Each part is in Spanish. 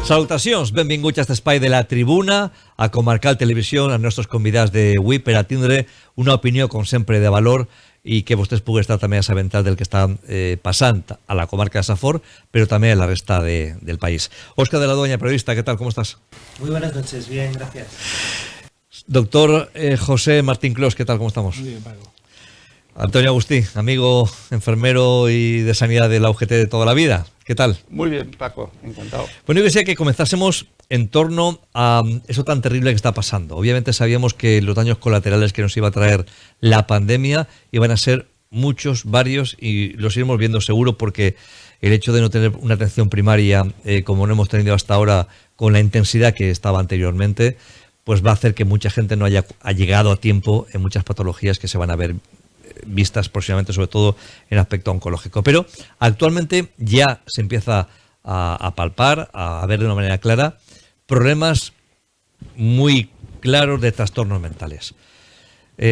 Salutacions, benvinguts a aquest espai de la tribuna, a Comarcal Televisió, als nostres convidats d'avui per a tindre una opinió, com sempre, de valor i que vostès puguen estar també assabentats del que està passant a la comarca de Safor, però també a la resta del país. Óscar de la Dueña, periodista, ¿qué tal? ¿Cómo estás? Muy buenas noches, bien, gracias. Doctor José Martín Clos, ¿qué tal? ¿Cómo estamos? Muy bien, Paco. Antonio Agustí, amigo, enfermero y de sanidad de la UGT de toda la vida. ¿Qué tal? Muy bien, Paco, encantado. Bueno, yo quisiera que comenzásemos en torno a eso tan terrible que está pasando. Obviamente sabíamos que los daños colaterales que nos iba a traer la pandemia iban a ser muchos, varios, y los iremos viendo seguro, porque el hecho de no tener una atención primaria como no hemos tenido hasta ahora con la intensidad que estaba anteriormente, pues va a hacer que mucha gente no haya llegado a tiempo en muchas patologías que se van a ver vistas próximamente, sobre todo en aspecto oncológico. Pero actualmente ya se empieza a palpar, a ver de una manera clara, problemas muy claros de trastornos mentales.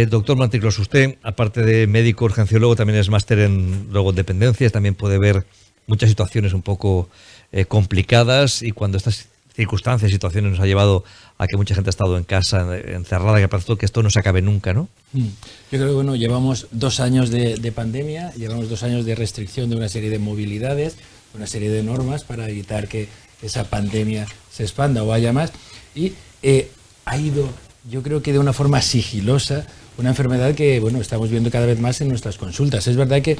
Doctor Martín Clos, usted, aparte de médico urgenciólogo, también es máster en drogodependencias, también puede ver muchas situaciones un poco complicadas, y cuando estas circunstancias, situaciones nos ha llevado a que mucha gente ha estado en casa, encerrada, que parece que esto no se acabe nunca, ¿no? Yo creo que, bueno, llevamos 2 años de pandemia, llevamos 2 años de restricción de una serie de movilidades, una serie de normas para evitar que esa pandemia se expanda o vaya más, y ha ido, yo creo que de una forma sigilosa, una enfermedad que, bueno, estamos viendo cada vez más en nuestras consultas. Es verdad que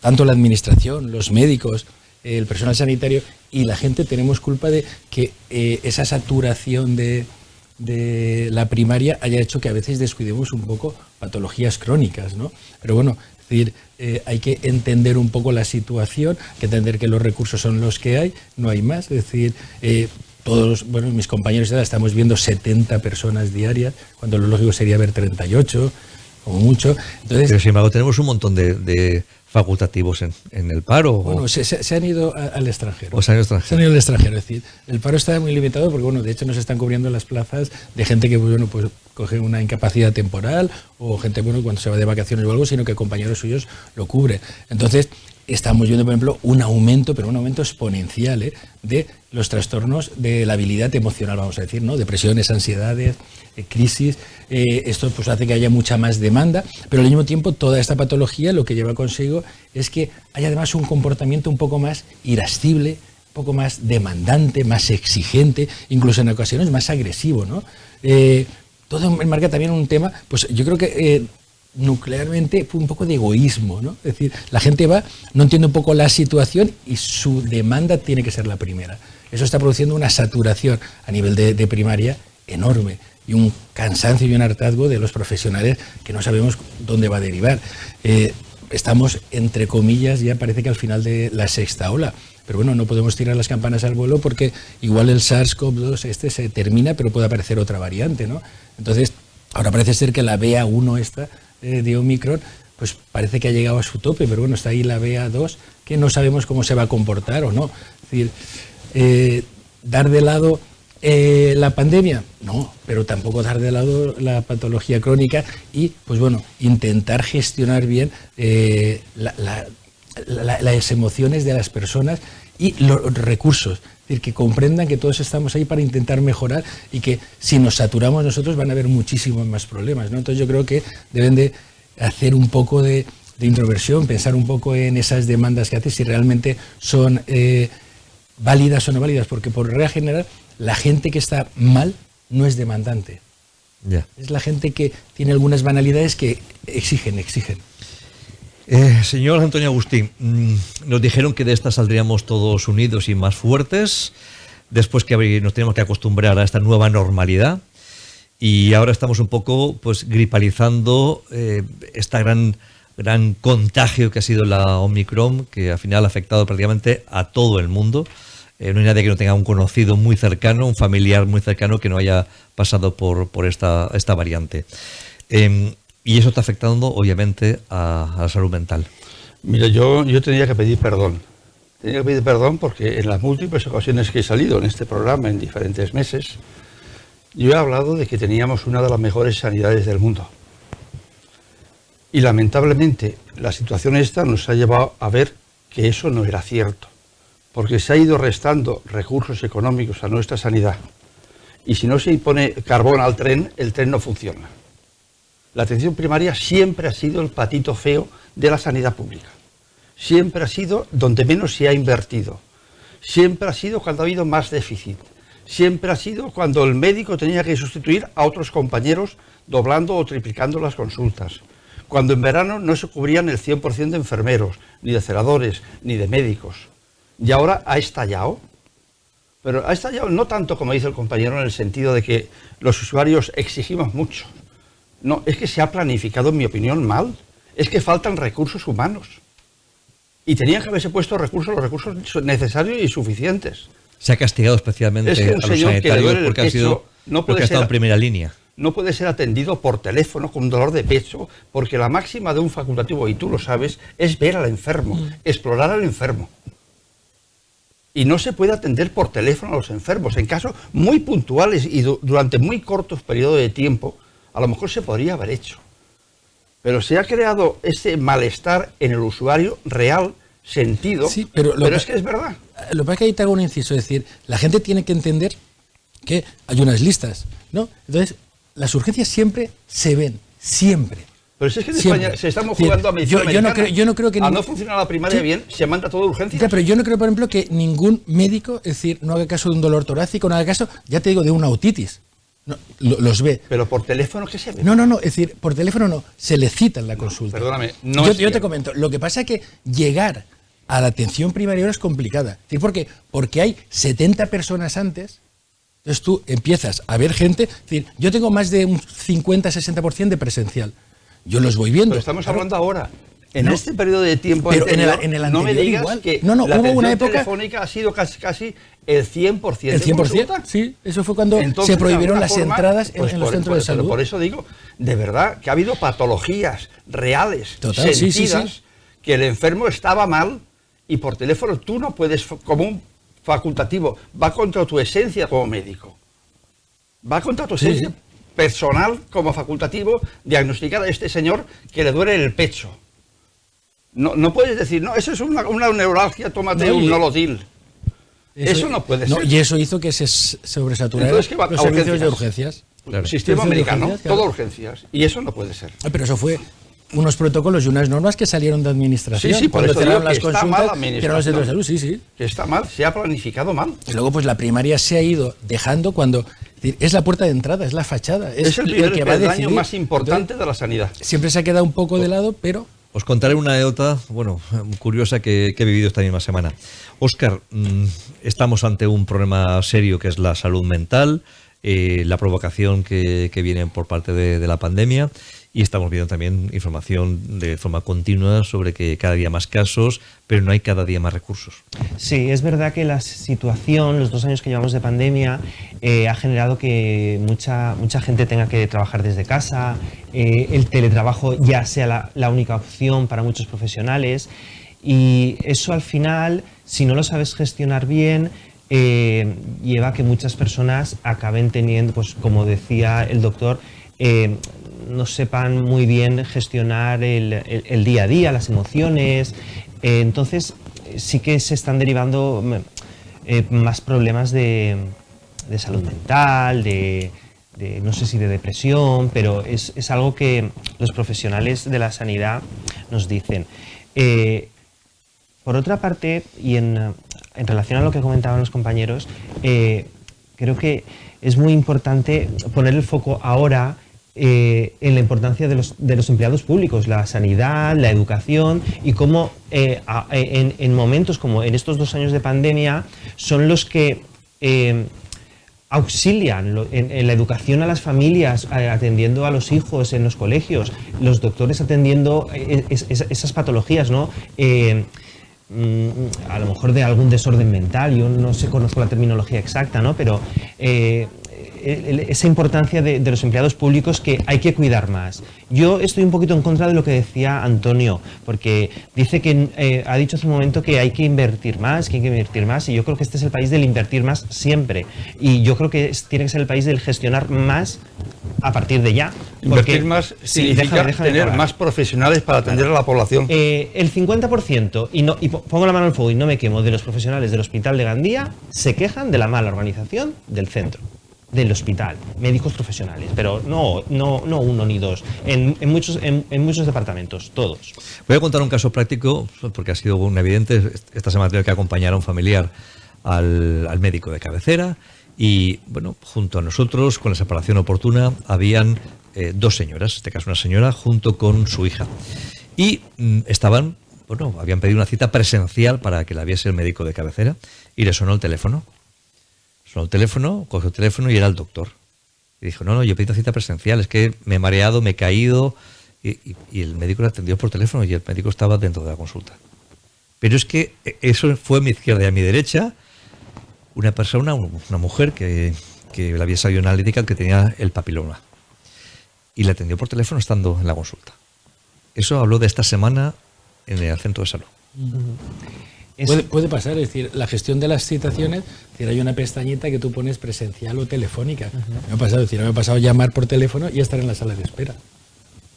tanto la administración, los médicos, el personal sanitario y la gente tenemos culpa de que esa saturación de la primaria haya hecho que a veces descuidemos un poco patologías crónicas, ¿no? Pero bueno, es decir, hay que entender un poco la situación, hay que entender que los recursos son los que hay, no hay más. Es decir, todos, bueno, mis compañeros de edad estamos viendo 70 personas diarias, cuando lo lógico sería ver 38, como mucho. Entonces, pero sin embargo tenemos un montón de facultativos en el paro. Bueno, se han ido al extranjero. O se han ido al extranjero. Se han ido al extranjero, es decir, el paro está muy limitado porque, bueno, de hecho nos están cubriendo las plazas de gente que, bueno, pues coge una incapacidad temporal, o gente, bueno, cuando se va de vacaciones o algo, sino que compañeros suyos lo cubren. Entonces, estamos viendo, por ejemplo, un aumento, pero un aumento exponencial, de los trastornos de la habilidad emocional, vamos a decir, ¿no? Depresiones, ansiedades, crisis. Esto pues hace que haya mucha más demanda, pero al mismo tiempo toda esta patología lo que lleva consigo es que haya además un comportamiento un poco más irascible, un poco más demandante, más exigente, incluso en ocasiones más agresivo, ¿no? Todo enmarca también un tema, pues yo creo que nuclearmente fue un poco de egoísmo, ¿no? Es decir, la gente va, no entiende un poco la situación y su demanda tiene que ser la primera. Eso está produciendo una saturación a nivel de primaria enorme, y un cansancio y un hartazgo de los profesionales que no sabemos dónde va a derivar. Estamos, entre comillas, ya parece que al final de la 6ª ola, pero bueno, no podemos tirar las campanas al vuelo porque igual el SARS-CoV-2 se termina, pero puede aparecer otra variante, ¿no? Entonces, ahora parece ser que la BA1 esta de Omicron, pues parece que ha llegado a su tope, pero bueno, está ahí la BA2, que no sabemos cómo se va a comportar o no. Es decir, dar de lado la pandemia, no, pero tampoco dar de lado la patología crónica y, pues bueno, intentar gestionar bien las emociones de las personas y los recursos. Es decir, que comprendan que todos estamos ahí para intentar mejorar y que si nos saturamos nosotros van a haber muchísimos más problemas, ¿no? Entonces yo creo que deben de hacer un poco de introversión, pensar un poco en esas demandas que hacen, si realmente son válidas o no válidas, porque por regla general la gente que está mal no es demandante. Yeah. Es la gente que tiene algunas banalidades que exigen. Señor Antonio Agustí, nos dijeron que de esta saldríamos todos unidos y más fuertes, después que nos tenemos que acostumbrar a esta nueva normalidad, y ahora estamos un poco pues gripalizando esta gran contagio que ha sido la Omicron, que al final ha afectado prácticamente a todo el mundo. No hay nadie que no tenga un conocido muy cercano, un familiar muy cercano que no haya pasado por esta variante. Y eso está afectando, obviamente, a la salud mental. Mira, yo tenía que pedir perdón. Tenía que pedir perdón porque en las múltiples ocasiones que he salido en este programa, en diferentes meses, yo he hablado de que teníamos una de las mejores sanidades del mundo. Y lamentablemente la situación esta nos ha llevado a ver que eso no era cierto. porque se ha ido restando recursos económicos a nuestra sanidad. Y si no se pone carbón al tren, el tren no funciona. La atención primaria siempre ha sido el patito feo de la sanidad pública. Siempre ha sido donde menos se ha invertido. Siempre ha sido cuando ha habido más déficit. Siempre ha sido cuando el médico tenía que sustituir a otros compañeros doblando o triplicando las consultas. Cuando en verano no se cubrían el 100% de enfermeros, ni de celadores, ni de médicos. Y ahora ha estallado. Pero ha estallado no tanto como dice el compañero en el sentido de que los usuarios exigimos mucho. No, es que se ha planificado, en mi opinión, mal. Es que faltan recursos humanos. Y tenían que haberse puesto los recursos necesarios y suficientes. Se ha castigado especialmente es que un a los señor que le sanitarios duele el porque ha pecho sido no porque puede ha estado ser, en primera línea. no puede ser atendido por teléfono con un dolor de pecho, porque la máxima de un facultativo, y tú lo sabes, es ver al enfermo, explorar al enfermo. Y no se puede atender por teléfono a los enfermos. En casos muy puntuales y durante muy cortos periodos de tiempo, a lo mejor se podría haber hecho. Pero se ha creado ese malestar en el usuario real, sentido, Sí, pero es que es verdad. Lo que pasa es que ahí te hago un inciso, es decir, la gente tiene que entender que hay unas listas, ¿no? Entonces, las urgencias siempre se ven, siempre. Pero si es que en Siempre. España se estamos jugando a medicina yo no creo que no funciona la primaria Sí. bien, se manda todo de urgencias. Ya, pero yo no creo, por ejemplo, que ningún médico, es decir, no haga caso de un dolor torácico, no haga caso, ya te digo, de una otitis. No, los ve. Pero por teléfono, ¿qué se ve? No, es decir, por teléfono no, se le cita en la consulta. Perdóname, no yo es te cierto. comento, lo que pasa es que llegar a la atención primaria ahora es complicada. Es decir, ¿por qué? Porque hay 70 personas antes, entonces tú empiezas a ver gente, es decir, yo tengo más de un 50-60% de presencial. Yo los voy viendo. Pero estamos Claro. hablando ahora. En No. este periodo de tiempo Pero anterior, en el no me anterior digas igual. que No, la hubo atención una época... telefónica ha sido casi el 100%. El de 100%, consulta. sí. Eso fue cuando Entonces, se prohibieron de las alguna forma, entradas pues en los centros de salud. Por eso digo, de verdad, que ha habido patologías reales, Total, sí, sentidas, sí. que el enfermo estaba mal y por teléfono tú no puedes, como un facultativo, va contra tu esencia como médico. Va contra tu Sí, esencia sí. personal como facultativo, diagnosticar a este señor que le duele el pecho. No puedes decir, no, eso es una neuralgia, tómate No, un y- Nolotil. Eso no puede ser. Y eso hizo que se sobresaturaran Entonces, ¿qué va? los A servicios de urgencias. urgencias. Claro. Sistema Servicios de americano, urgencias, claro. todo urgencias. Y eso no puede ser. Pero eso fue unos protocolos y unas normas que salieron de administración. Sí, sí, por cuando eso cerraron digo las que está consultas, mal la que eran los centros de salud, administración. sí. Que está mal, se ha planificado mal. Y luego, pues la primaria se ha ido dejando cuando... Es decir, es la puerta de entrada, es la fachada. Es el primer que va a peldaño decidir. más importante Entonces, de la sanidad. siempre se ha quedado un poco de lado, pero... Os contaré una anécdota, bueno, curiosa que he vivido esta misma semana. Óscar, estamos ante un problema serio que es la salud mental, la provocación que viene por parte de la pandemia, y estamos viendo también información de forma continua sobre que cada día más casos, pero no hay cada día más recursos. Sí, es verdad que la situación, los 2 años que llevamos de pandemia, ha generado que mucha gente tenga que trabajar desde casa, el teletrabajo ya sea la única opción para muchos profesionales, y eso al final, si no lo sabes gestionar bien, lleva a que muchas personas acaben teniendo, pues como decía el doctor, no sepan muy bien gestionar el día a día, las emociones. Entonces sí que se están derivando más problemas de salud mental, de no sé si de depresión, pero es algo que los profesionales de la sanidad nos dicen. Por otra parte, y en relación a lo que comentaban los compañeros, creo que es muy importante poner el foco ahora en la importancia de los empleados públicos, la sanidad, la educación, y cómo en momentos como en estos 2 años de pandemia son los que auxilian en la educación a las familias, atendiendo a los hijos en los colegios, los doctores atendiendo esas patologías, ¿no? A lo mejor de algún desorden mental, yo no sé, conozco la terminología exacta, ¿no? Pero esa importancia de los empleados públicos, que hay que cuidar más. Yo estoy un poquito en contra de lo que decía Antonio, porque dice que ha dicho hace un momento que hay que invertir más, y yo creo que este es el país del invertir más siempre, y yo creo que tiene que ser el país del gestionar más a partir de ya. Invertir más significa tener más profesionales para atender a la población. El 50%, y pongo la mano en el fuego y no me quemo, de los profesionales del Hospital de Gandía se quejan de la mala organización del centro, del hospital, médicos profesionales, pero no uno ni dos, en muchos departamentos, todos. Voy a contar un caso práctico, porque ha sido un evidente. Esta semana tengo que acompañar a un familiar al médico de cabecera, y bueno, junto a nosotros, con la separación oportuna, habían dos señoras, en este caso una señora junto con su hija, y estaban, bueno, habían pedido una cita presencial para que la viese el médico de cabecera, y le sonó el teléfono. Sonó el teléfono, cogió el teléfono y era el doctor. Y dijo, no, yo he pedido cita presencial, es que me he mareado, me he caído, y el médico la atendió por teléfono, y el médico estaba dentro de la consulta. Pero es que eso fue a mi izquierda y a mi derecha una persona, una mujer que le había salido una analítica que tenía el papiloma, y la atendió por teléfono estando en la consulta. Eso habló de esta semana en el centro de salud. Puede pasar, es decir, la gestión de las citaciones, es decir, hay una pestañita que tú pones presencial o telefónica. Me ha pasado, es decir, me ha pasado llamar por teléfono y estar en la sala de espera.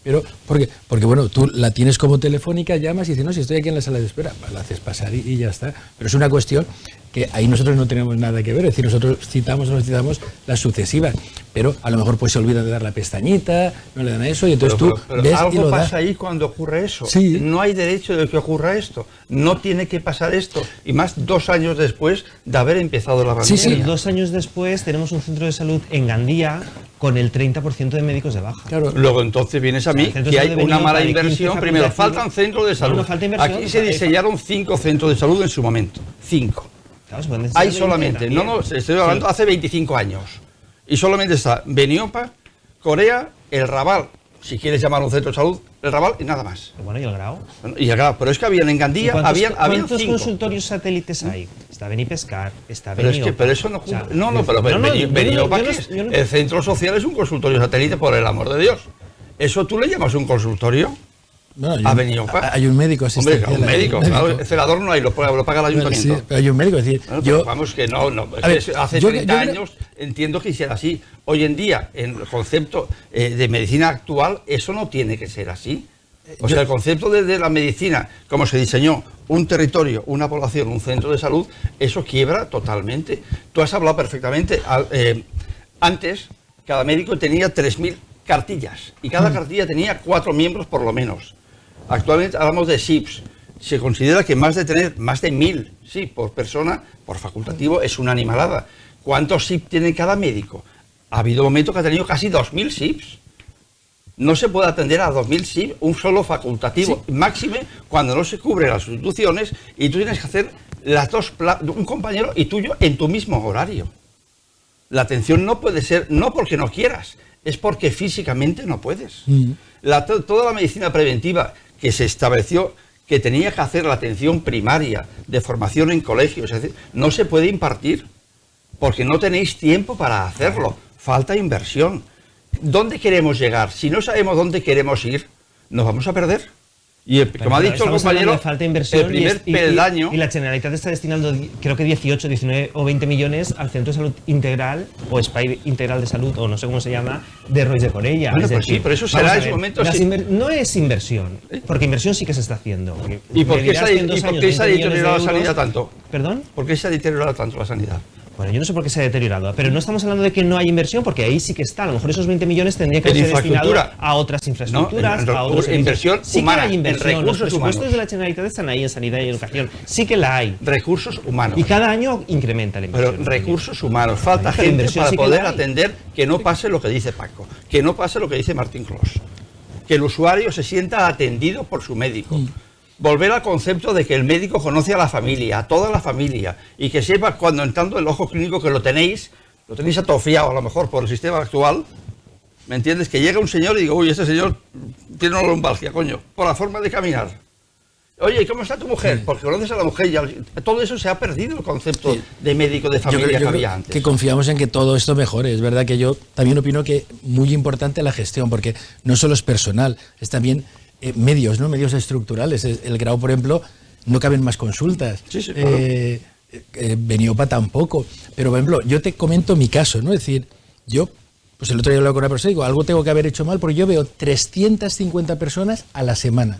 Pero, porque bueno, tú la tienes como telefónica, llamas y dices, no, si estoy aquí en la sala de espera, la haces pasar y ya está. Pero es una cuestión que ahí nosotros no tenemos nada que ver, es decir, nosotros citamos las sucesivas, pero a lo mejor pues se olvidan de dar la pestañita, no le dan a eso, y entonces pero ves algo y lo pasa das. ahí cuando ocurre eso. Sí. No hay derecho de que ocurra esto. No tiene que pasar esto. Y más 2 años después de haber empezado la pandemia. Sí. 2 años después tenemos un centro de salud en Gandía con el 30% de médicos de baja. Claro. Luego entonces vienes a mí que hay una mala inversión. Primero, faltan centros de salud. No, falta inversión. Aquí se diseñaron 5 centros de salud en su momento. 5. Claro, se pueden decir Hay 20 solamente, también. no, estoy hablando hace 25 años. Y solamente está Beniopa, Corea, el Raval, si quieres llamar un centro de salud, el Raval y nada más. Bueno, ¿y el grado? Bueno, y el Grau, pero es que habían en Gandía, habían ¿Cuántos 5. consultorios satélites hay? Está Benipescar, está Pero es Beniopa. que, pero eso no O sea, cumple. Pero Beniopa, ¿qué es? El centro social es un consultorio satélite, por el amor de Dios. ¿Eso tú le llamas un consultorio? Bueno, ¿Ha venido? hay un médico Hombre, asistencial. un médico, claro, el celador no hay, lo paga el ayuntamiento. Sí, pero hay un médico, es decir, Bueno, pero vamos que no, es que hace 30 años entiendo que hiciera así. Hoy en día, en el concepto de medicina actual, eso no tiene que ser así. O sea, el concepto de la medicina, como se diseñó un territorio, una población, un centro de salud, eso quiebra totalmente. Tú has hablado perfectamente. Antes, cada médico tenía 3.000 cartillas y cada cartilla tenía 4 miembros por lo menos. Actualmente hablamos de SIPs. Se considera que más de 1.000 SIP por persona, por facultativo, es una animalada. ¿Cuántos SIP tiene cada médico? Ha habido momentos que ha tenido casi 2.000 SIPs. No se puede atender a 2.000 SIP un solo facultativo, sí. Máxime cuando no se cubren las sustituciones y tú tienes que hacer las dos, un compañero y tuyo en tu mismo horario. La atención no puede ser, no porque no quieras, es porque físicamente no puedes. Toda la medicina preventiva que se estableció que tenía que hacer la atención primaria de formación en colegios, es decir, no se puede impartir porque no tenéis tiempo para hacerlo, falta inversión. ¿Dónde queremos llegar? Si no sabemos dónde queremos ir, nos vamos a perder. Y como ha dicho el compañero, falta inversión, el primer peldaño... Y la Generalitat está destinando, creo que 18, 19 o 20 millones al Centro de Salud Integral, o Espai Integral de Salud, o no sé cómo se llama, de Roig de Corella. Bueno, pues sí, pero eso será en su momento... No es inversión, porque inversión sí que se está haciendo. ¿Y por qué se ha deteriorado la sanidad tanto? ¿Perdón? ¿Por qué se ha deteriorado tanto la sanidad? Bueno, yo no sé por qué se ha deteriorado, pero no estamos hablando de que no hay inversión, porque ahí sí que está. A lo mejor esos 20 millones tendrían que ser destinados a otras infraestructuras, no, a otros inversión sí humana, que hay inversión. en recursos los presupuestos humanos. de la Generalitat están ahí en sanidad y educación. Sí que la hay. Recursos humanos. Y cada año incrementa la inversión. Pero recursos humanos. Falta gente para sí poder atender que no pase lo que dice Paco, que no pase lo que dice Martín Clos. Que el usuario se sienta atendido por su médico. Volver al concepto de que el médico conoce a la familia, a toda la familia, y que sepa cuando entrando el ojo clínico que lo tenéis atrofiado a lo mejor por el sistema actual, ¿me entiendes? Que llega un señor y digo, uy, ese señor tiene una lumbalgia, coño, por la forma de caminar. Oye, ¿cómo está tu mujer? Sí. Porque conoces a la mujer y todo eso se ha perdido, el concepto Sí. de médico de familia Yo que había antes. que confiamos en que todo esto mejore. Es verdad que yo también opino que muy importante la gestión, porque no solo es personal, es también medios, ¿no? Medios estructurales. El Grau, por ejemplo, no caben más consultas. Sí, sí, claro. Beniopa tampoco. Pero, por ejemplo, yo te comento mi caso, ¿no? Es decir, yo, pues el otro día hablaba con una persona y digo, algo tengo que haber hecho mal, porque yo veo 350 personas a la semana.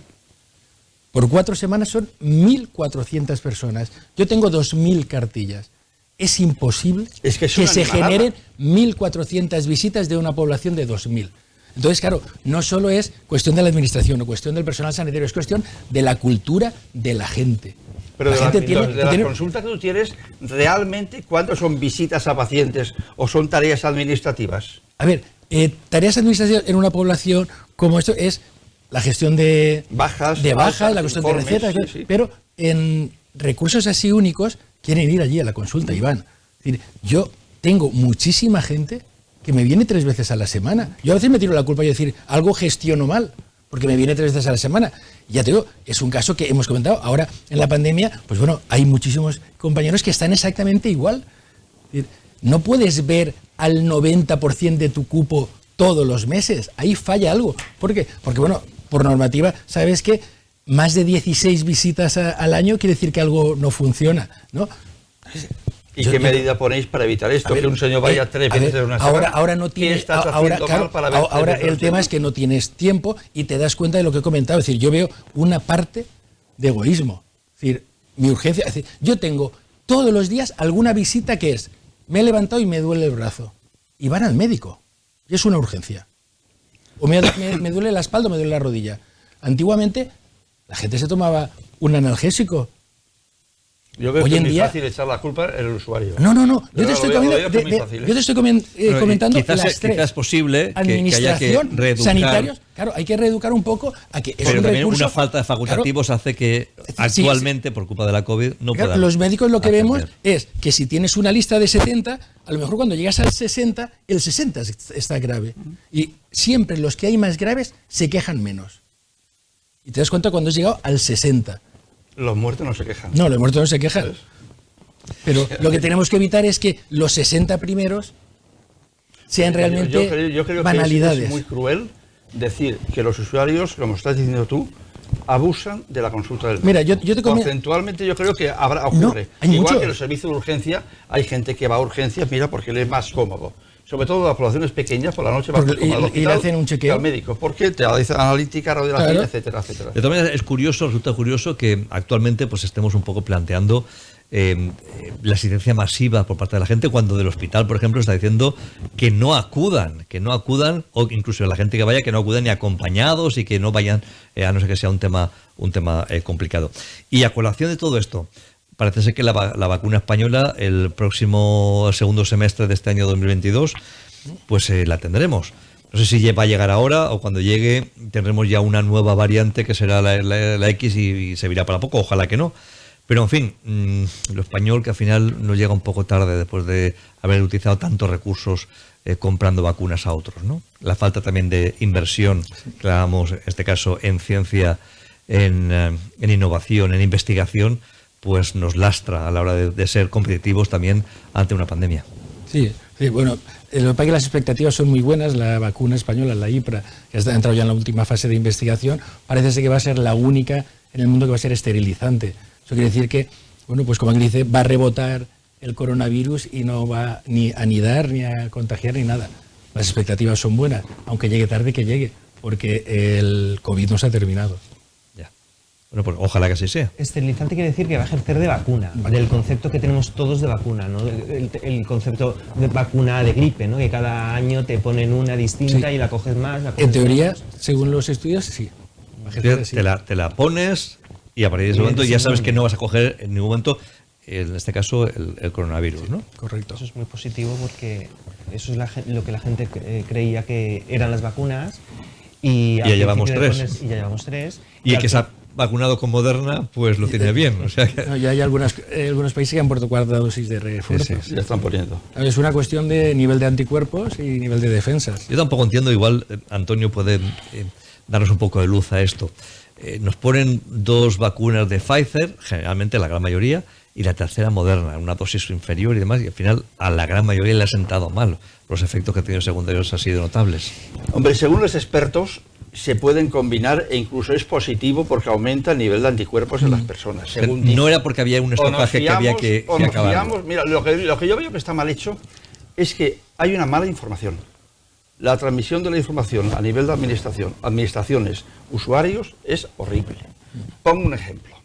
Por 4 semanas son 1.400 personas. Yo tengo 2.000 cartillas. Es imposible Es que es que una se animalada. generen 1.400 visitas de una población de 2.000. Entonces, claro, no solo es cuestión de la administración o cuestión del personal sanitario, es cuestión de la cultura de la gente. Pero la de, gente de tiene, las tiene- consultas que tú tienes, ¿realmente cuántas son visitas a pacientes o son tareas administrativas? A ver, tareas administrativas en una población como esto es la gestión de Bajas, de altas, bajas, la cuestión informes, de recetas, sí, sí. pero en recursos así únicos quieren ir allí a la consulta, Iván. Es decir, yo tengo muchísima gente que me viene 3 veces a la semana. Yo a veces me tiro la culpa y decir, algo gestiono mal, porque me viene 3 veces a la semana. Ya te digo, es un caso que hemos comentado. Ahora, en la pandemia, pues bueno, hay muchísimos compañeros que están exactamente igual. Es decir, no puedes ver al 90% de tu cupo todos los meses. Ahí falla algo. ¿Por qué? Porque, bueno, por normativa, sabes que más de 16 visitas al año quiere decir que algo no funciona, ¿no? ¿Y Yo- qué yo- medida ponéis para evitar esto? A ver, que un señor vaya 3 a ver, veces en una semana. ahora no tiene, ¿Qué estás ahora, haciendo claro, mal para ver ahora 3 veces el a la tema es semana? que no tienes tiempo y te das cuenta de lo que he comentado. Es decir, yo veo una parte de egoísmo. Es decir, mi urgencia. Es decir, yo tengo todos los días alguna visita que es, me he levantado y me duele el brazo. Y van al médico. Y es una urgencia. O me duele la espalda o me duele la rodilla. Antiguamente la gente se tomaba un analgésico. Yo creo hoy que en es muy día- fácil echar la culpa en el usuario. No. Yo Yo te estoy, lo veo que es muy fácil, ¿eh? yo te estoy Bueno, comentando quizás las tres. es posible que haya que Administración, reeducar. sanitarios. Claro, hay que reeducar un poco a que es Pero un también recurso. una falta de facultativos hace que actualmente, por culpa de la COVID, no Claro, puedan los médicos lo que atender. vemos es que si tienes una lista de 70, a lo mejor cuando llegas al 60, el 60 está grave. Y siempre los que hay más graves se quejan menos. Y te das cuenta cuando has llegado al 60. Los muertos no se quejan. No, los muertos no se quejan. Pero lo que tenemos que evitar es que los 60 primeros sean realmente Yo creo que banalidades. es muy cruel decir que los usuarios, como estás diciendo tú, abusan de la consulta del médico. Mira, yo te comento. Porcentualmente yo creo que ocurre. hay Igual mucho. que en los servicios de urgencia, hay gente que va a urgencias, mira, porque le es más cómodo. Sobre todo las poblaciones pequeñas, por la noche va Porque- más cómodo al y le hospital hacen un chequeo. que al médico. Porque te hace analítica, radiografía, Claro. etcétera, etcétera. De todas maneras, es curioso, resulta curioso que actualmente pues estemos un poco planteando la asistencia masiva por parte de la gente, cuando del hospital, por ejemplo, está diciendo que no acudan, o incluso la gente que vaya, que no acudan ni acompañados y que no vayan, a no ser que sea un tema complicado. Y a colación de todo esto, parece ser que la vacuna española, el próximo segundo semestre de este año 2022, pues la tendremos. No sé si va a llegar ahora o cuando llegue tendremos ya una nueva variante que será la X y se virá para poco, ojalá que no. Pero en fin, lo español que al final nos llega un poco tarde después de haber utilizado tantos recursos comprando vacunas a otros, ¿no? La falta también de inversión, que hablábamos en este caso en ciencia, en innovación, en investigación, pues nos lastra a la hora de ser competitivos también ante una pandemia. Sí, bueno, lo que pasa es que las expectativas son muy buenas. La vacuna española, la IPRA, que ha entrado ya en la última fase de investigación, parece ser que va a ser la única en el mundo que va a ser esterilizante. Eso quiere decir que, bueno, pues como aquí dice, va a rebotar el coronavirus y no va ni a anidar, ni a contagiar, ni nada. Las expectativas son buenas, aunque llegue tarde que llegue, porque el COVID no se ha terminado. Ya. Bueno, pues ojalá que así sea. Esterilizante quiere decir que va a ejercer de vacuna, del concepto que tenemos todos de vacuna, ¿no? El concepto de vacuna de gripe, ¿no? Que cada año te ponen una distinta Sí. y la coges más. La coges En teoría, menos. según los estudios, sí. Va a ejercer así. Te la pones y a partir de ese Y momento ese ya sabes momento. que no vas a coger en ningún momento, en este caso, el coronavirus, ¿no? Correcto. Eso es muy positivo porque eso es lo que la gente creía que eran las vacunas. Y al ya llevamos principio 3. y ya llevamos 3. Y el que se ha vacunado con Moderna, pues lo tiene bien. O sea que- No, ya hay algunos países que han puesto 4 dosis de refuerzo. Sí, Ya están poniendo. Es una cuestión de nivel de anticuerpos y nivel de defensas. Yo tampoco entiendo, igual Antonio puede darnos un poco de luz a esto. nos ponen 2 vacunas de Pfizer, generalmente la gran mayoría, y la tercera Moderna, una dosis inferior y demás, y al final a la gran mayoría le ha sentado mal. Los efectos que ha tenido secundarios han sido notables. Hombre, según los expertos, se pueden combinar e incluso es positivo porque aumenta el nivel de anticuerpos en las personas. Según no era porque había un estocaje que había que acabar. Mira, lo que yo veo que está mal hecho es que hay una mala información. La transmisión de la información a nivel de administraciones, usuarios, es horrible. Pongo un ejemplo.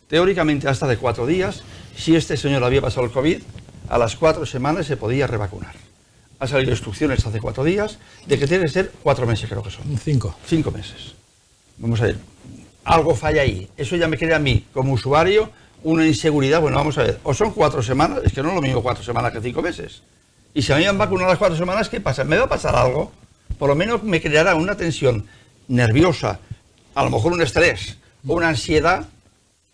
Teóricamente, hasta de 4 días, si este señor había pasado el COVID, a las 4 semanas se podía revacunar. Ha salido instrucciones hace 4 días de que tiene que ser 4 meses, creo que son. 5. 5 meses. Vamos a ver. Algo falla ahí. Eso ya me crea a mí, como usuario, una inseguridad. Bueno, vamos a ver. O son 4 semanas, es que no es lo mismo 4 semanas que 5 meses. Y si a mí me han vacunado las 4 semanas, ¿qué pasa? ¿Me va a pasar algo? Por lo menos me creará una tensión nerviosa, a lo mejor un estrés, una ansiedad,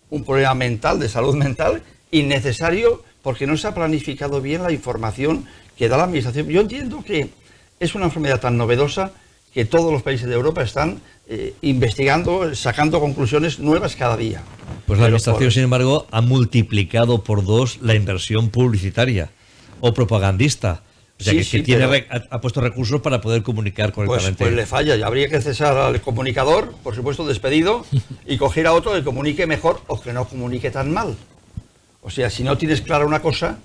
un problema mental, de salud mental, innecesario, porque no se ha planificado bien la información que da la administración. Yo entiendo que es una enfermedad tan novedosa que todos los países de Europa están investigando, sacando conclusiones nuevas cada día. Pues la administración, sin embargo, ha multiplicado por 2 la inversión publicitaria o propagandista. O sea, ha puesto recursos para poder comunicar correctamente. Pues le falla, y habría que cesar al comunicador, por supuesto despedido, y coger a otro que comunique mejor o que no comunique tan mal. O sea, si no tienes clara una cosa,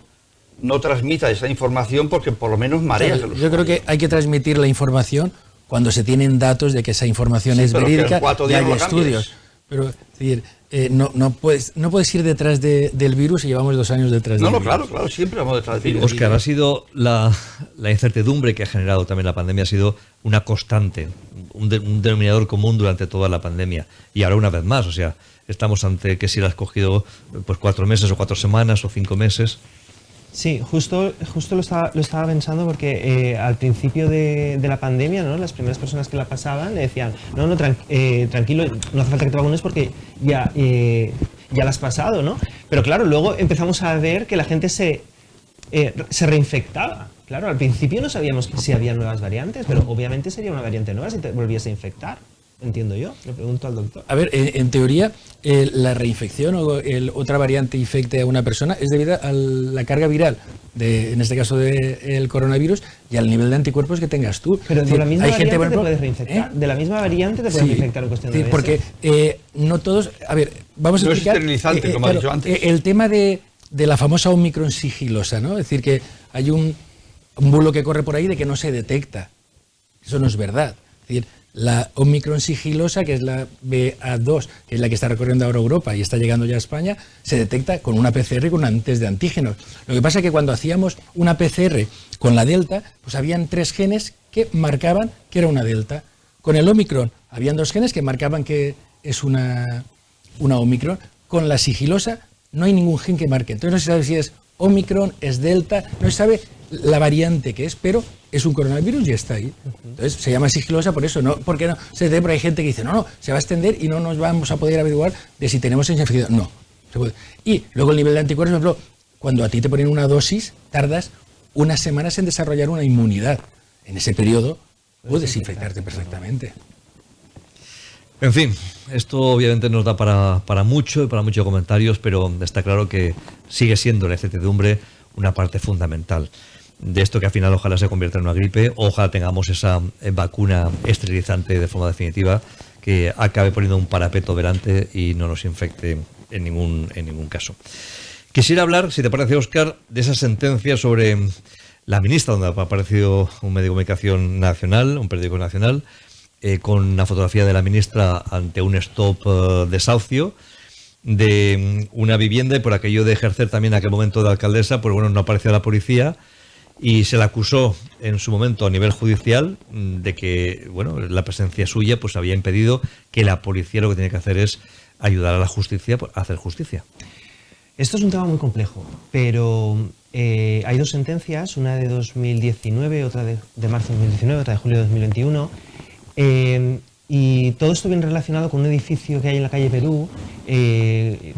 no transmita esa información porque por lo menos mareas a los Yo creo que hay que transmitir la información cuando se tienen datos de que esa información es verídica y hay estudios. Pero es decir, no puedes ir detrás del virus y llevamos 2 años detrás del virus. Claro, siempre vamos detrás del virus. Óscar, ha sido la incertidumbre que ha generado también la pandemia, ha sido una constante, un denominador común durante toda la pandemia. Y ahora una vez más, o sea, estamos ante que si la has cogido pues 4 meses o 4 semanas o 5 meses. Sí, justo lo estaba pensando porque al principio de la pandemia, ¿no? Las primeras personas que la pasaban le decían, tranquilo, no hace falta que te vacunes porque ya la has pasado, ¿no? Pero claro, luego empezamos a ver que la gente se reinfectaba. Claro, al principio no sabíamos si había nuevas variantes, pero obviamente sería una variante nueva si te volvías a infectar. Entiendo yo, le pregunto al doctor. A ver, en teoría, la reinfección o otra variante infecte a una persona es debido a la carga viral, en este caso del coronavirus, y al nivel de anticuerpos que tengas tú. Pero de la misma variante te puedes reinfectar. De la misma variante te puedes infectar en cuestión de meses. Porque no todos... A ver, vamos a explicar... No es esterilizante, como ha dicho antes. El tema de la famosa Omicron sigilosa, ¿no? Es decir, que hay un bulo que corre por ahí de que no se detecta. Eso no es verdad. Es decir, la Omicron sigilosa, que es la BA2, que es la que está recorriendo ahora Europa y está llegando ya a España, se detecta con una PCR y con un test de antígenos. Lo que pasa es que cuando hacíamos una PCR con la Delta, pues habían 3 genes que marcaban que era una Delta. Con el Omicron habían 2 genes que marcaban que es una Omicron. Con la sigilosa no hay ningún gen que marque. Entonces no se sabe si es Omicron, es Delta, no se sabe la variante que es, pero es un coronavirus y está ahí. Entonces se llama sigilosa por eso, no porque no se dé, pero hay gente que dice, no, se va a extender y no nos vamos a poder averiguar de si tenemos esa infección. No, se puede. Y luego el nivel de anticuerpos, por ejemplo, cuando a ti te ponen una dosis, tardas unas semanas en desarrollar una inmunidad. En ese periodo puedes infectarte perfectamente. En fin, esto obviamente nos da para mucho y para muchos comentarios, pero está claro que sigue siendo la incertidumbre una parte fundamental de esto, que al final ojalá se convierta en una gripe, ojalá tengamos esa vacuna esterilizante de forma definitiva que acabe poniendo un parapeto delante y no nos infecte en ningún caso. Quisiera hablar, si te parece, Óscar, de esa sentencia sobre la ministra, donde ha aparecido un medio de comunicación nacional, un periódico nacional, con una fotografía de la ministra ante un stop desahucio de una vivienda, y por aquello de ejercer también en aquel momento de alcaldesa, pues bueno, no apareció la policía y se la acusó en su momento a nivel judicial de que, bueno, la presencia suya pues había impedido que la policía lo que tiene que hacer es ayudar a la justicia a hacer justicia. Esto es un tema muy complejo, pero hay 2 sentencias, una de 2019, otra de marzo de 2019, otra de julio de 2021, y todo esto viene relacionado con un edificio que hay en la calle Perú, en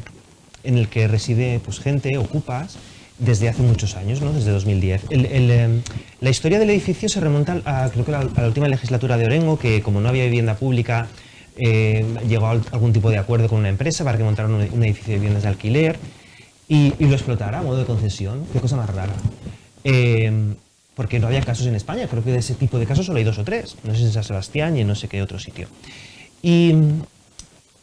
el que reside pues, gente, ocupas, desde hace muchos años, ¿no? Desde 2010. La historia del edificio se remonta creo que a la última legislatura de Orengo, que como no había vivienda pública, llegó a algún tipo de acuerdo con una empresa para que montaran un edificio de viviendas de alquiler y lo explotara a modo de concesión. Qué cosa más rara. Porque no había casos en España, creo que de ese tipo de casos solo hay 2 o 3, no sé si en San Sebastián y en no sé qué otro sitio.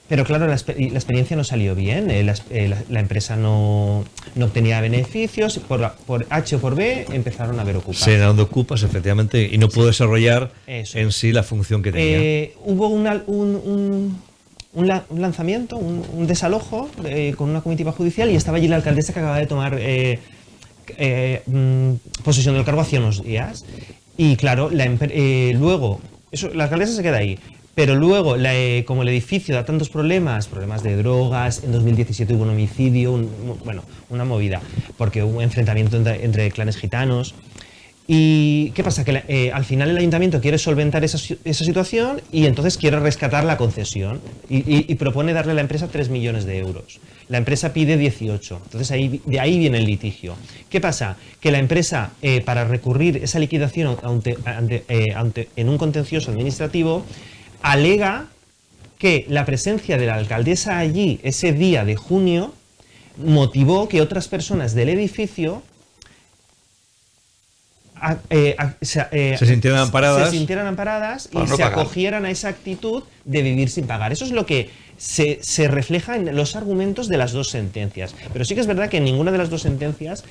Pero claro, la experiencia no salió bien, la empresa no obtenía beneficios, por H o por B empezaron a haber ocupas. Se llenaron de ocupas, efectivamente, y no pudo desarrollar en sí la función que tenía. Hubo un lanzamiento, un desalojo con una comitiva judicial y estaba allí la alcaldesa que acababa de tomar posesión del cargo hace unos días. Y claro, luego, la alcaldesa se queda ahí. Pero luego, como el edificio da tantos problemas de drogas, en 2017 hubo un homicidio, una movida, porque hubo un enfrentamiento entre clanes gitanos. ¿Y qué pasa? Que al final el ayuntamiento quiere solventar esa situación y entonces quiere rescatar la concesión y propone darle a la empresa 3 millones de euros. La empresa pide 18, entonces de ahí viene el litigio. ¿Qué pasa? Que la empresa, para recurrir esa liquidación en un contencioso administrativo, alega que la presencia de la alcaldesa allí ese día de junio motivó que otras personas del edificio se sintieran amparadas y se acogieran a esa actitud de vivir sin pagar. Eso es lo que se refleja en los argumentos de las 2 sentencias. Pero sí que es verdad que en ninguna de las 2 sentencias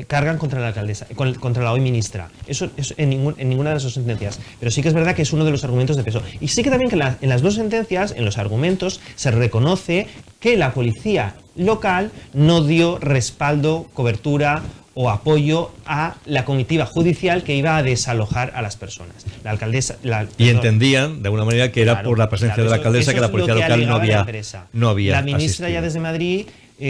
cargan contra la alcaldesa, contra la hoy ministra. Eso en ninguna de las 2 sentencias. Pero sí que es verdad que es uno de los argumentos de peso. Y sí que también que en las 2 sentencias, en los argumentos, se reconoce que la policía local no dio respaldo, cobertura o apoyo a la comitiva judicial que iba a desalojar a las personas. La alcaldesa... Y entendían, de alguna manera, que era por la presencia de la alcaldesa que la policía local no había La ministra asistido. ya desde Madrid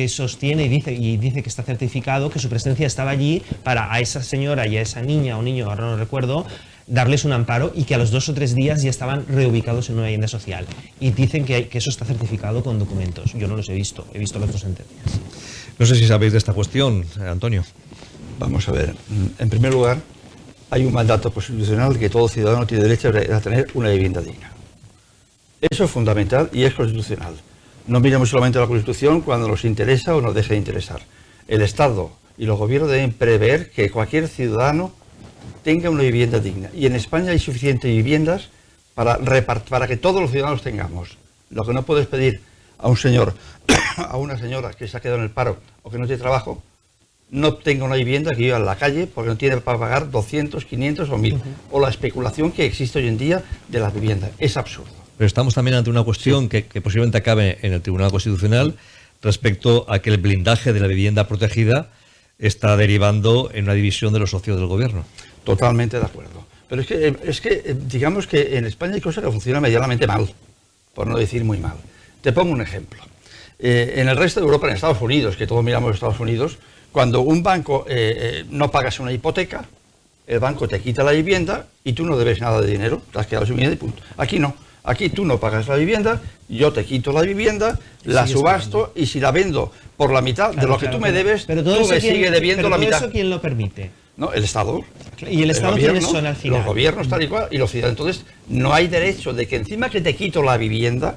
sostiene y dice que está certificado que su presencia estaba allí para a esa señora y a esa niña o niño, ahora no recuerdo, darles un amparo y que a los 2 o 3 días ya estaban reubicados en una vivienda social. Y dicen que eso está certificado con documentos. Yo no los he visto las 2 sentencias. No sé si sabéis de esta cuestión, Antonio. Vamos a ver. En primer lugar, hay un mandato constitucional que todo ciudadano tiene derecho a tener una vivienda digna. Eso es fundamental y es constitucional. No miremos solamente la Constitución cuando nos interesa o nos deja de interesar. El Estado y los gobiernos deben prever que cualquier ciudadano tenga una vivienda digna. Y en España hay suficientes viviendas para que todos los ciudadanos tengamos. Lo que no puedes pedir a un señor, a una señora que se ha quedado en el paro o que no tiene trabajo, no tenga una vivienda, que viva en la calle porque no tiene para pagar 200, 500 o 1000. O la especulación que existe hoy en día de las viviendas. Es absurdo. Pero estamos también ante una cuestión que posiblemente acabe en el Tribunal Constitucional respecto a que el blindaje de la vivienda protegida está derivando en una división de los socios del gobierno. Totalmente de acuerdo. Pero es que digamos que en España hay cosas que funcionan medianamente mal, por no decir muy mal. Te pongo un ejemplo. En el resto de Europa, en Estados Unidos, que todos miramos Estados Unidos, cuando un banco no pagas una hipoteca, el banco te quita la vivienda y tú no debes nada de dinero, te has quedado sin vivienda y punto. Aquí no. Aquí tú no pagas la vivienda, yo te quito la vivienda, la subasto y si la vendo por la mitad de lo que tú me debes, tú me sigues debiendo la mitad. ¿Pero todo eso quién lo permite? No, el Estado. ¿Y el Estado quiénes son al final? Los gobiernos tal y cual y los ciudadanos. Entonces, no hay derecho de que encima que te quito la vivienda,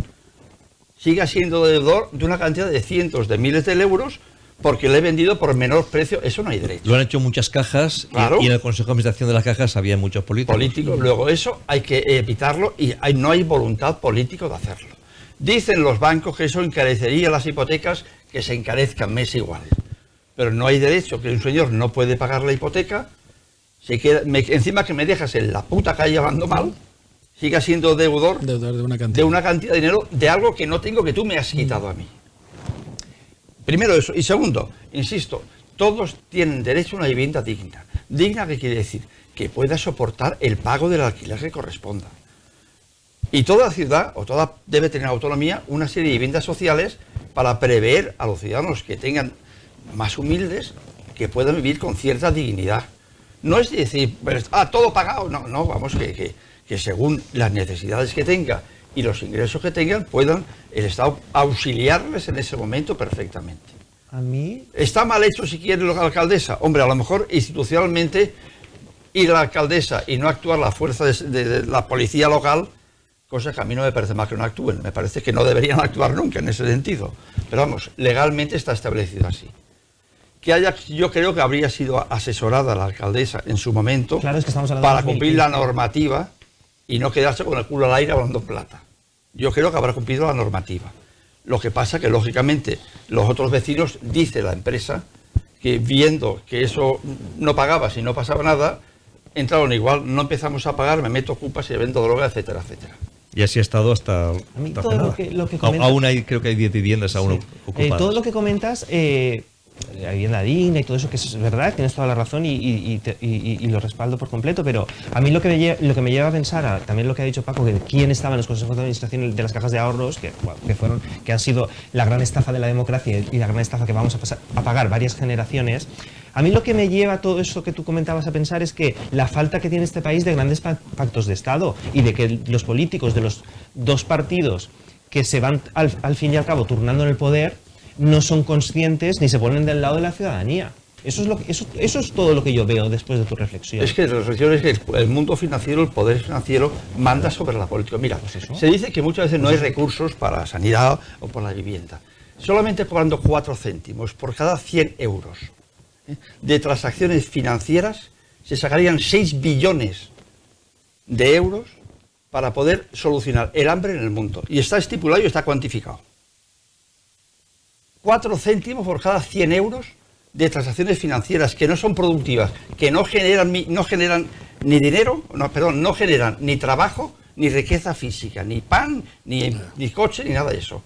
siga siendo deudor de una cantidad de cientos de miles de euros porque le he vendido por menor precio. Eso no hay derecho. Lo han hecho muchas cajas, claro. y en el Consejo de Administración de las cajas había muchos políticos. Luego eso hay que evitarlo y no hay voluntad política de hacerlo. Dicen los bancos que eso encarecería las hipotecas, que se encarezcan mes igual. Pero no hay derecho, que un señor no puede pagar la hipoteca, encima que me dejas en la puta calle hablando mal, siga siendo deudor de una cantidad de dinero de algo que no tengo, que tú me has quitado a mí. Primero eso. Y segundo, insisto, todos tienen derecho a una vivienda digna. ¿Digna qué quiere decir? Que pueda soportar el pago del alquiler que corresponda. Y toda ciudad, o toda debe tener autonomía, una serie de viviendas sociales para prever a los ciudadanos que tengan más humildes, que puedan vivir con cierta dignidad. No es decir, todo pagado. No, vamos, que según las necesidades que tenga y los ingresos que tengan, puedan el Estado auxiliarles en ese momento perfectamente. A mí... ¿Está mal hecho si quiere la alcaldesa? Hombre, a lo mejor institucionalmente ir a la alcaldesa y no actuar la fuerza de la policía local, cosa que a mí no me parece mal que no actúen, me parece que no deberían actuar nunca en ese sentido. Pero vamos, legalmente está establecido así. Yo creo que habría sido asesorada la alcaldesa en su momento, claro, es que estamos hablando para de 2015. cumplir la normativa y no quedarse con el culo al aire hablando plata. Yo creo que habrá cumplido la normativa. Lo que pasa que, lógicamente, los otros vecinos, dice la empresa, que viendo que eso no pagaba, si no pasaba nada, entraron igual, no empezamos a pagar, me meto ocupas y vendo droga, etcétera, etcétera. Y así ha estado hasta... A mí hasta todo hace lo nada. que comentas, Aún hay, creo que hay 10 viviendas aún ocupadas. todo lo que comentas, la vivienda digna y todo eso, que es verdad, tienes toda la razón y lo respaldo por completo, pero a mí lo que me lleva a pensar, también lo que ha dicho Paco, que quién estaba en los consejos de administración de las cajas de ahorros, que han sido la gran estafa de la democracia y la gran estafa que vamos a pagar varias generaciones. A mí lo que me lleva todo eso que tú comentabas a pensar es que la falta que tiene este país de grandes pactos de Estado y de que los políticos de los dos partidos que se van al fin y al cabo turnando en el poder no son conscientes ni se ponen del lado de la ciudadanía. Eso es todo lo que yo veo después de tu reflexión. Es que la reflexión es que el mundo financiero, el poder financiero, manda sobre la política. Mira, se dice que muchas veces no hay recursos para la sanidad o por la vivienda. Solamente cobrando 4 céntimos por cada 100 euros de transacciones financieras, se sacarían 6 billones de euros para poder solucionar el hambre en el mundo. Y está estipulado y está cuantificado. 4 céntimos por cada 100 euros de transacciones financieras que no son productivas, que no generan ni dinero, no generan ni trabajo, ni riqueza física, ni pan, ni coche, ni nada de eso.